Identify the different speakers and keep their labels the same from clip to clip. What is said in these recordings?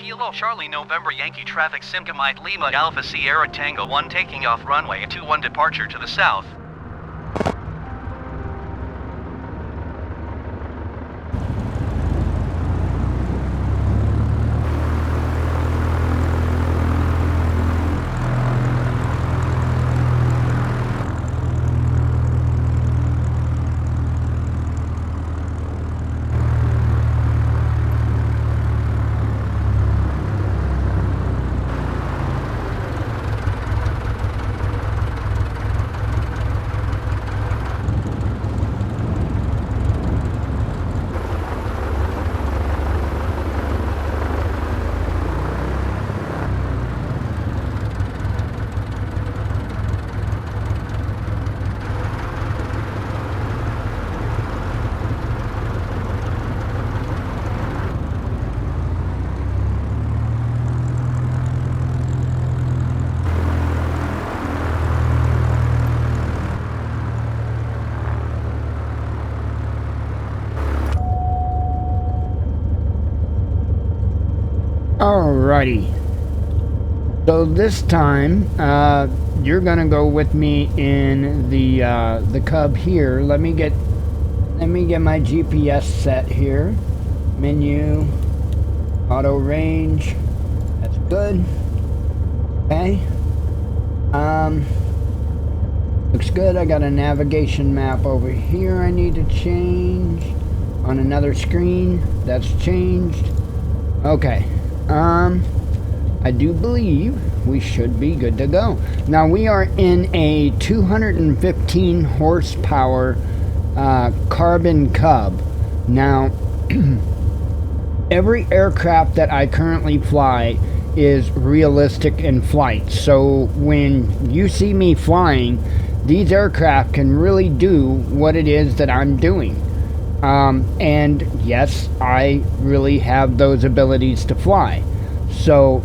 Speaker 1: Kilo Charlie November Yankee traffic Simgamite Lima Alpha Sierra Tango 1 taking off runway 21 departure to the south.
Speaker 2: Alrighty. So this time, you're gonna go with me in the Cub here. Let me get my GPS set here. Menu, auto range. That's good. Okay. Looks good. I got a navigation map over here I need to change on another screen. That's changed. Okay. I do believe we should be good to go. Now we are in a 215 horsepower carbon Cub. Now every aircraft that I currently fly is realistic in flight. So when you see me flying, these aircraft can really do what it is that I'm doing. And yes, I really have those abilities to fly. So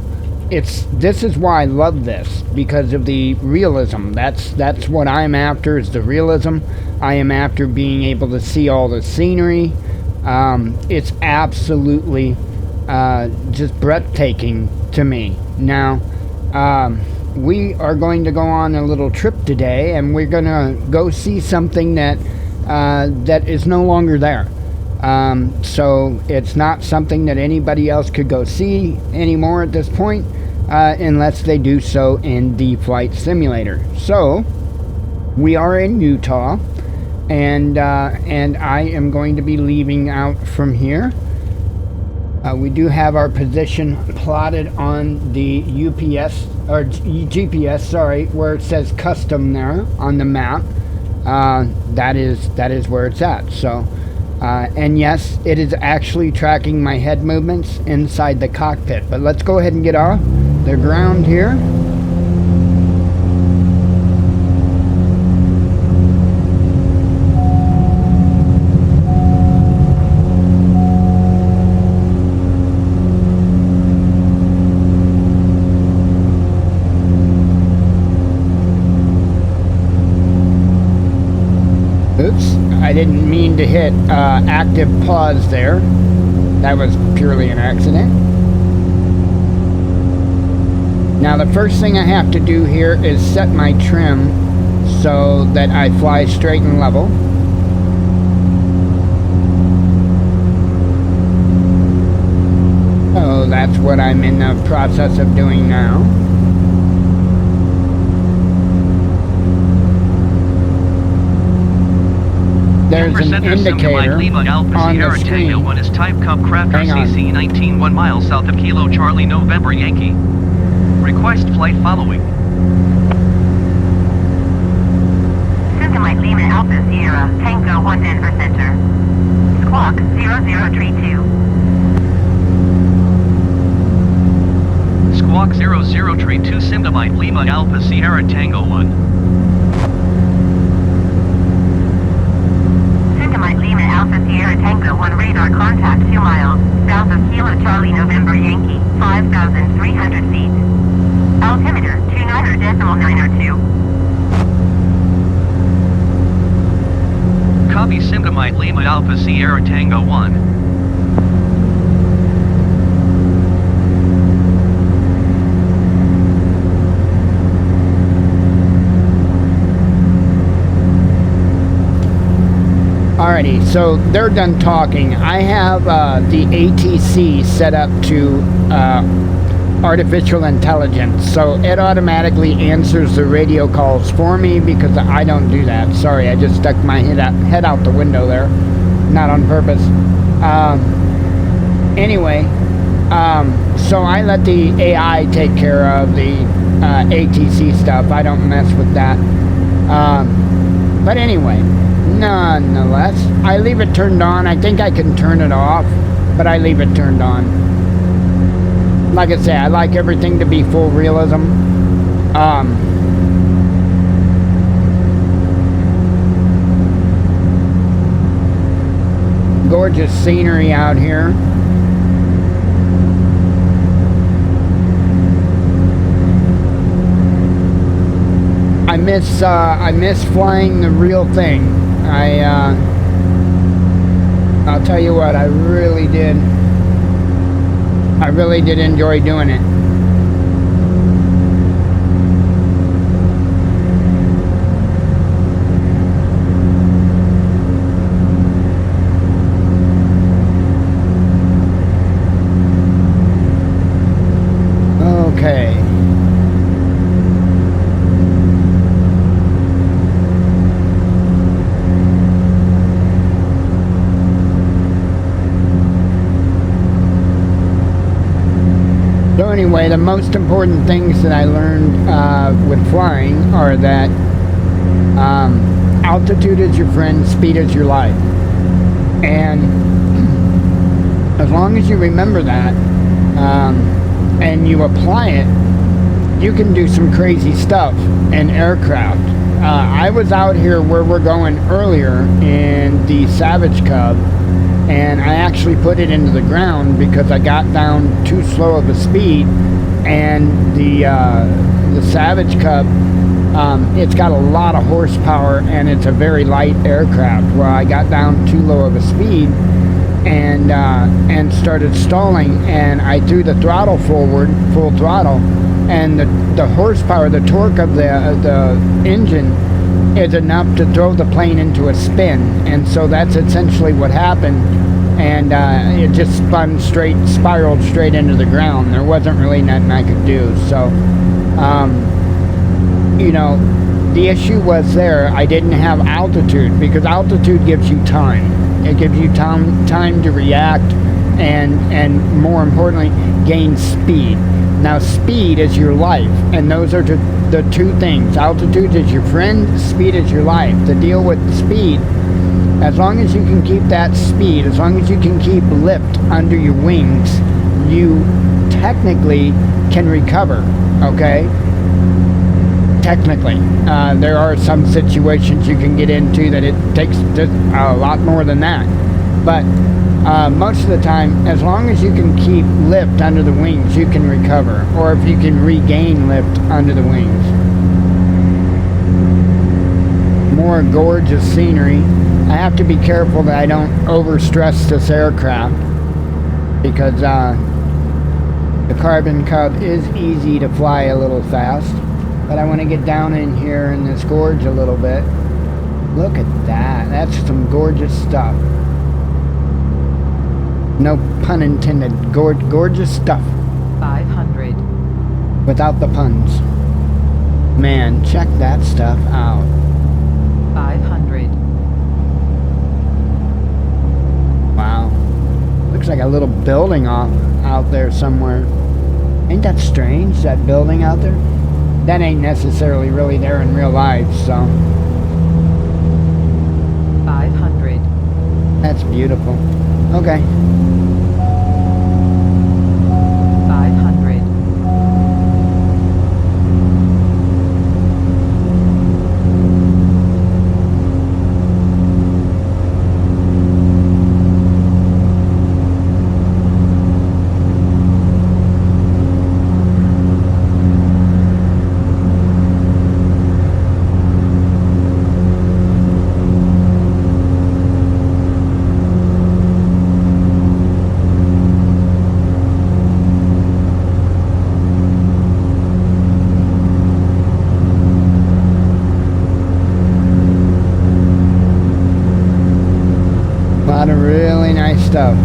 Speaker 2: this is why I love this, because of the realism. That's what I'm after, is the realism. I am after being able to see all the scenery. It's absolutely just breathtaking to me. Now, we are going to go on a little trip today, and we're going to go see something that is no longer there. So it's not something that anybody else could go see anymore at this point, unless they do so in the flight simulator. So we are in Utah, and I am going to be leaving out from here. We do have our position plotted on the UPS or GPS, sorry, where it says custom there on the map. That is where it's at. So, and yes, it is actually tracking my head movements inside the cockpit. But let's go ahead and get off the ground here. Oops, I didn't mean to hit active pause there. That was purely an accident. Now the first thing I have to do here is set my trim so that I fly straight and level. So that's what I'm in the process of doing now. There's an indicator on the screen.
Speaker 1: One is type Cub Craft CC 19 1 miles south of Kilo Charlie November Yankee. Request flight following.
Speaker 3: Simgamite Lima Alpha Sierra Tango 1 Denver Center. Squawk 0032.
Speaker 1: Squawk 0032 Simgamite Lima Alpha Sierra Tango 1.
Speaker 3: Lima Alpha Sierra Tango 1 radar contact 2 miles south of Kilo Charlie November Yankee, 5,300 feet. Altimeter 29.902.
Speaker 1: Copy Simgamite Lima Alpha Sierra Tango 1.
Speaker 2: Alrighty, so they're done talking. I have the ATC set up to artificial intelligence, so it automatically answers the radio calls for me because I don't do that. Sorry, I just stuck my head out the window there, not on purpose. Anyway, so I let the AI take care of the ATC stuff. I don't mess with that. But anyway, nonetheless, I leave it turned on. I think I can turn it off, but I leave it turned on. Like I say, I like everything to be full realism. Gorgeous scenery out here. I miss flying the real thing. I'll tell you what, I really did enjoy doing it. Okay. So anyway, the most important things that I learned with flying are that altitude is your friend, speed is your life. And as long as you remember that and you apply it, you can do some crazy stuff in aircraft. I was out here where we're going earlier in the Savage Cub, and I actually put it into the ground because I got down too slow of a speed, and the Savage Cub, it's got a lot of horsepower and it's a very light aircraft. Well, I got down too low of a speed and started stalling, and I threw the throttle forward, full throttle, and the horsepower, the torque of the engine is enough to throw the plane into a spin, and so that's essentially what happened. And it just spiraled straight into the ground. There wasn't really nothing I could do. So, you know, the issue was there. I didn't have altitude, because altitude gives you time. It gives you time to react, and more importantly, gain speed. Now, speed is your life, and those are the two things. Altitude is your friend, speed is your life. The deal with speed, as long as you can keep that speed, as long as you can keep lift under your wings, you technically can recover, okay? Technically. There are some situations you can get into that it takes just a lot more than that. But most of the time, as long as you can keep lift under the wings, you can recover. Or if you can regain lift under the wings. More gorgeous scenery. I have to be careful that I don't overstress this aircraft, because the Carbon Cub is easy to fly a little fast. But I want to get down in here in this gorge a little bit. Look at that. That's some gorgeous stuff. No pun intended. Gorgeous stuff.
Speaker 4: 500.
Speaker 2: Without the puns. Man, check that stuff out.
Speaker 4: 500.
Speaker 2: Wow. Looks like a little building out there somewhere. Ain't that strange, that building out there? That ain't necessarily really there in real life, so.
Speaker 4: 500.
Speaker 2: That's beautiful. Okay.
Speaker 4: 500.
Speaker 2: Really nice stuff.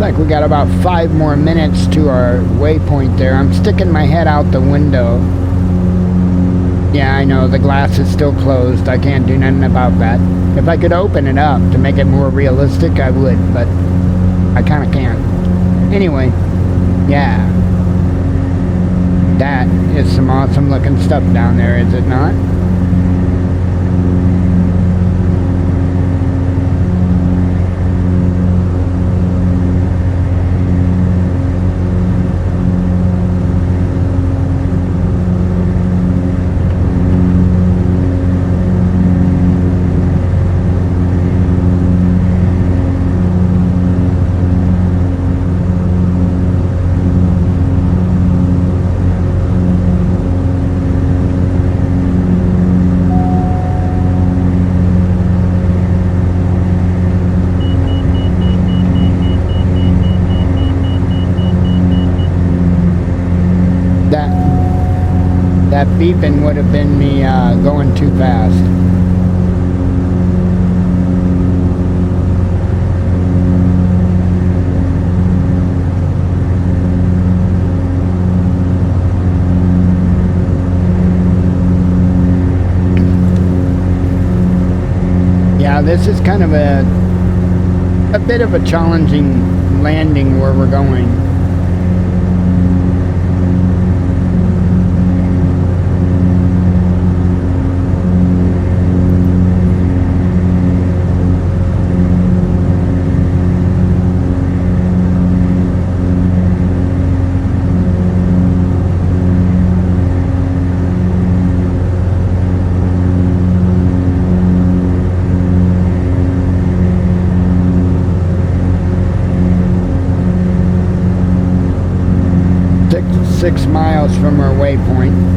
Speaker 2: Like we got about 5 more minutes to our waypoint there. I'm sticking my head out the window. Yeah, I know, the glass is still closed. I can't do nothing about that. If I could open it up to make it more realistic, I would, but I kind of can't. Anyway, yeah. That is some awesome looking stuff down there, is it not? That beeping would have been me going too fast. Yeah, this is kind of a bit of a challenging landing where we're going. Six miles from our waypoint.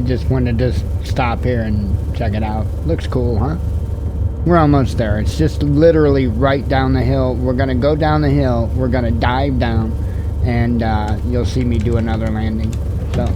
Speaker 2: just wanted to stop here and check it out. Looks cool, huh? We're almost there. It's just literally right down the hill. We're going to go down the hill. We're going to dive down. And you'll see me do another landing. So...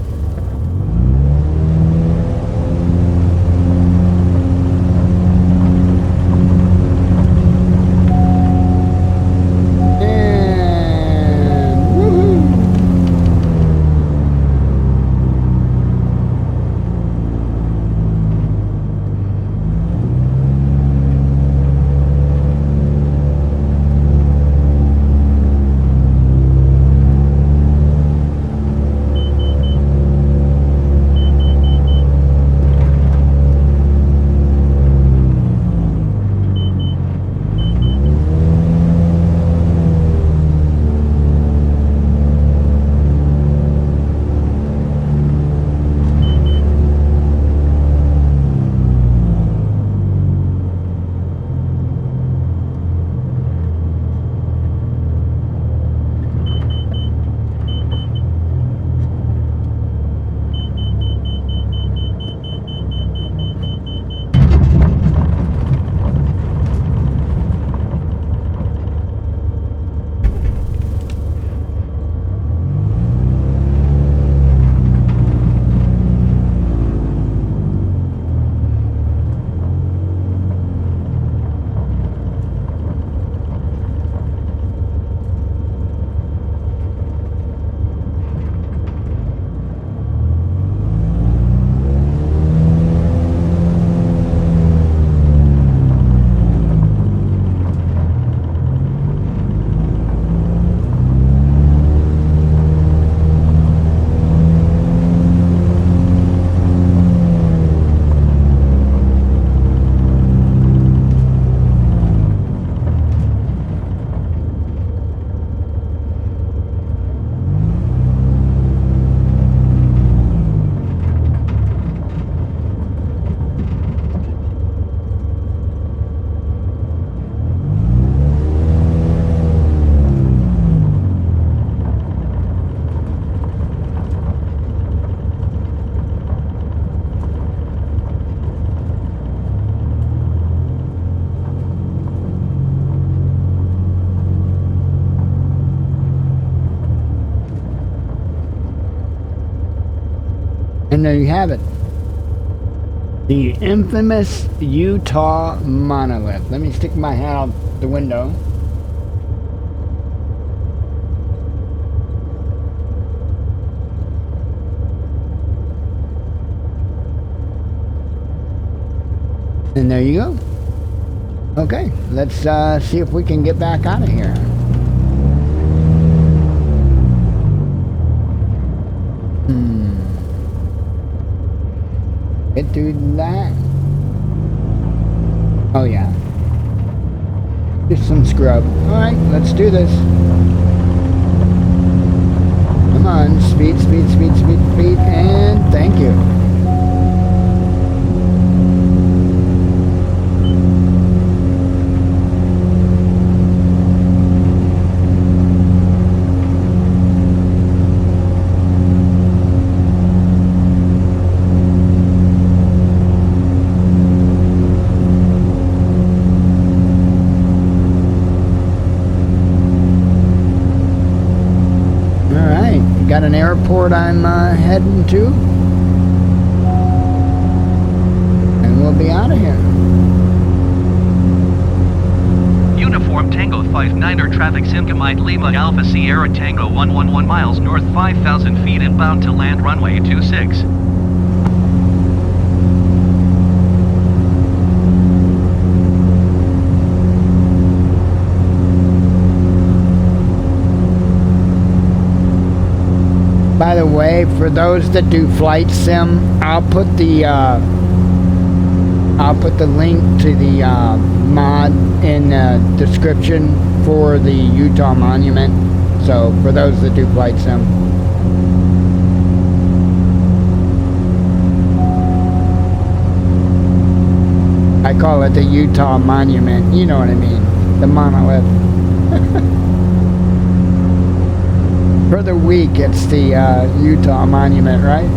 Speaker 2: And there you have it. The infamous Utah Monolith. Let me stick my hat out the window. And there you go. Okay, let's see if we can get back out of here. Get through that. Oh yeah. Just some scrub. Alright, let's do this. Come on, speed, speed, speed, speed, speed, and thank you. Got an airport I'm heading to, and we'll be out of here.
Speaker 1: Uniform Tango 59er traffic Singamite Lima Alpha Sierra Tango 111 miles north 5,000 feet inbound to land runway 26.
Speaker 2: By the way, for those that do flight sim, I'll put the link to the mod in the description for the Utah Monument. So for those that do flight sim. I call it the Utah Monument. You know what I mean? The Monolith. For the week, it's the Utah Monument, right?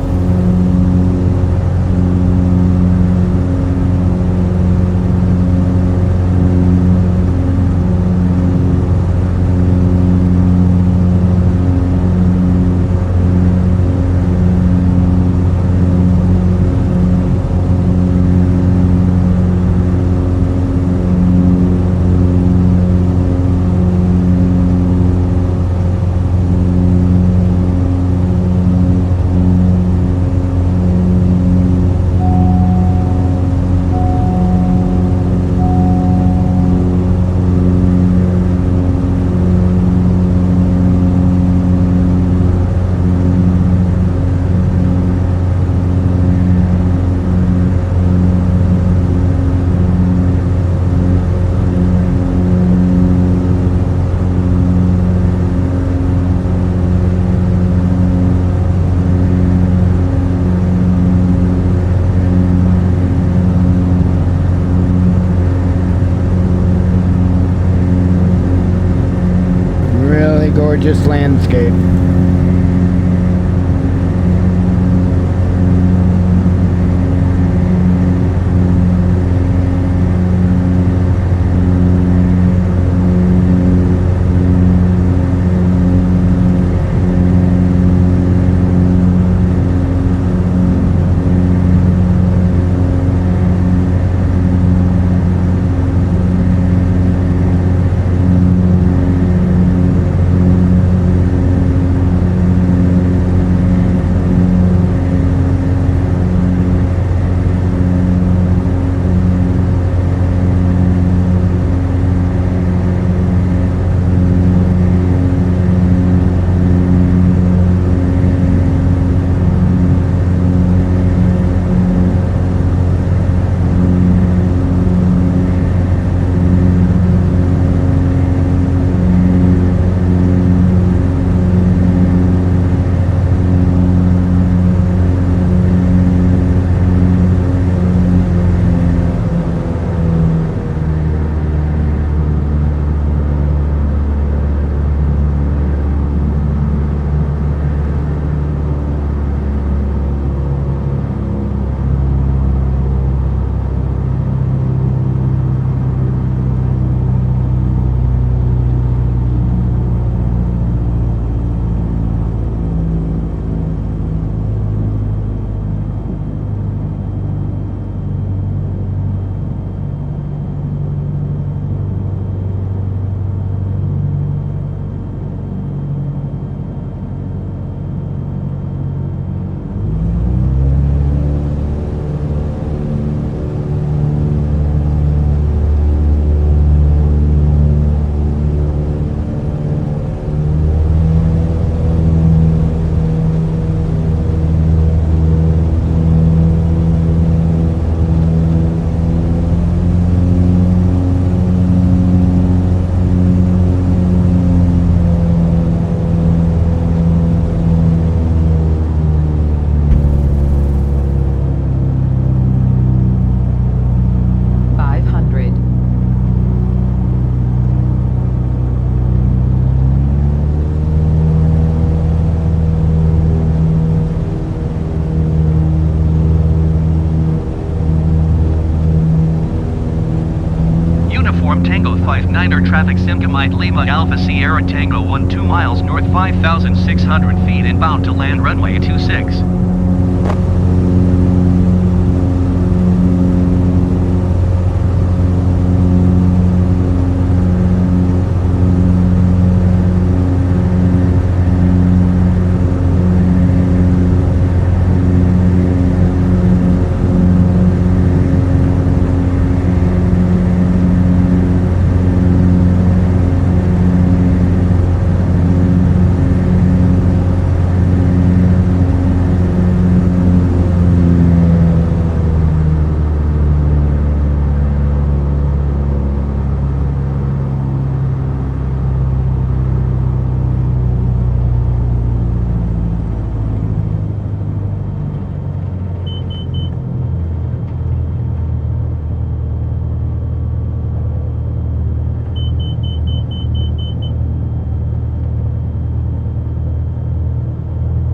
Speaker 2: absolutely gorgeous landscape.
Speaker 1: Uniform Tango 59er traffic Simgamite Lima Alpha Sierra Tango 1 2 miles north 5,600 feet inbound to land runway 26.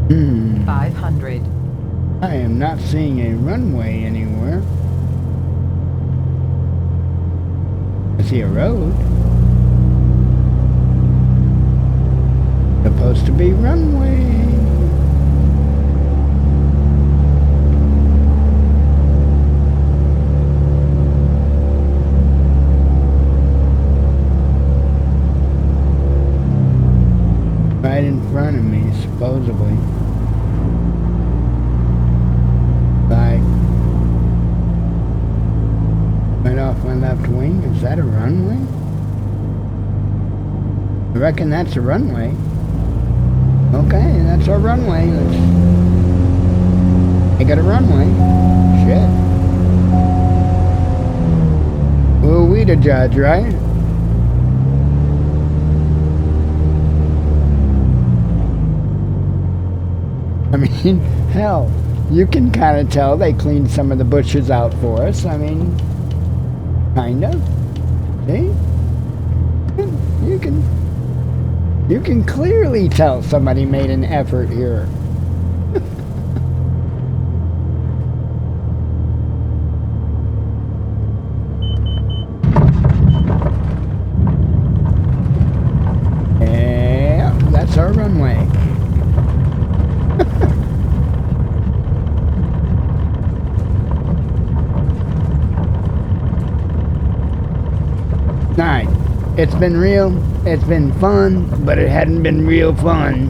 Speaker 2: Hmm.
Speaker 4: 500.
Speaker 2: I am not seeing a runway anywhere. I see a road. Supposed to be runway. Right in front of me, supposedly. Right off my left wing. Is that a runway? I reckon that's a runway. Okay, that's our runway. I got a runway. Shit. Who are we to judge, right? I mean, hell, you can kind of tell they cleaned some of the bushes out for us. I mean, kind of. See? You can. You can clearly tell somebody made an effort here. Yeah, that's our runway. Alright, it's been real, it's been fun, but it hadn't been real fun.